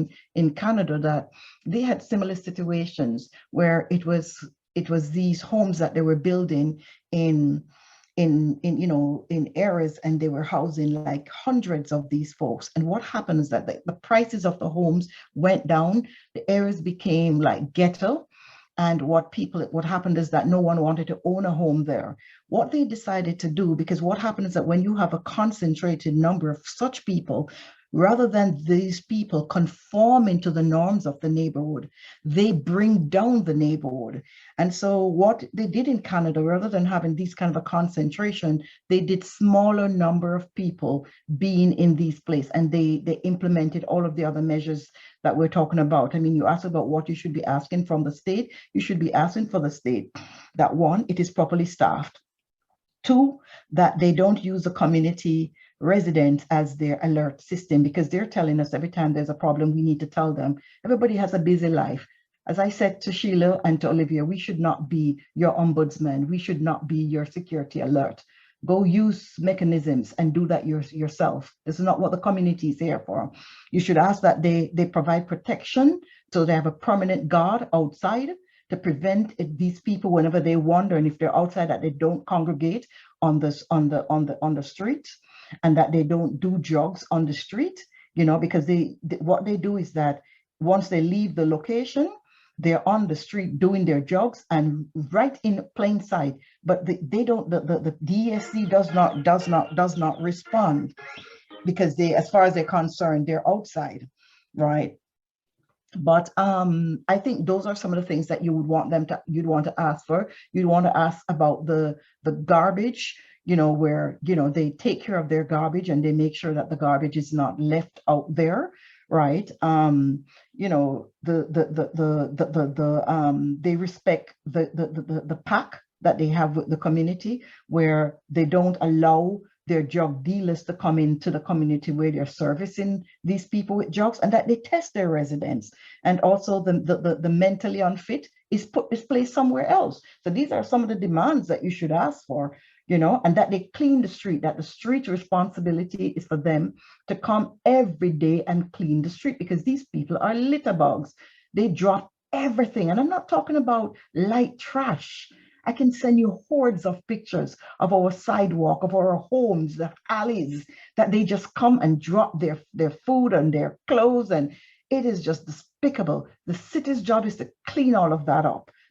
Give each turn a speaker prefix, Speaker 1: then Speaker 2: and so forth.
Speaker 1: time in Canada that they had similar situations where it was these homes that they were building in in areas, and they were housing like hundreds of these folks. And what happened is that the prices of the homes went down, the areas became like ghetto. And what happened is that no one wanted to own a home there. What they decided to do, because what happened is that when you have a concentrated number of such people, rather than these people conforming to the norms of the neighborhood, they bring down the neighborhood. And so what they did in Canada, rather than having this kind of a concentration, they did smaller number of people being in these places, and they implemented all of the other measures that we're talking about. I mean, you asked about what you should be asking from the state. You should be asking for the state that, one, it is properly staffed. Two, that they don't use the community residents as their alert system, because they're telling us every time there's a problem, we need to tell them. Everybody has a busy life. As I said to Sheila and to Olivia, we should not be your ombudsman. We should not be your security alert. Go use mechanisms and do that yourself. This is not what the community is here for. You should ask that they provide protection, so they have a permanent guard outside to prevent these people whenever they wander, and if they're outside, that they don't congregate on the street, and that they don't do drugs on the street, because what they do is that once they leave the location, they're on the street doing their drugs and right in plain sight. But the DSC does not respond, because they, as far as they're concerned, they're outside, right? But I think those are some of the things that you'd want to ask for. You'd want to ask about the garbage, where they take care of their garbage and they make sure that the garbage is not left out there, right? They respect the pact that they have with the community, where they don't allow their drug dealers to come into the community where they're servicing these people with drugs, and that they test their residents. And also the mentally unfit is placed somewhere else. So these are some of the demands that you should ask for, and that they clean the street, that the street responsibility is for them to come every day and clean the street, because these people are litterbugs. They drop everything. And I'm not talking about light trash. I can send you hordes of pictures of our sidewalk, of our homes, the alleys, that they just come and drop their food and their clothes, and it is just despicable. The city's job is to clean all of that up,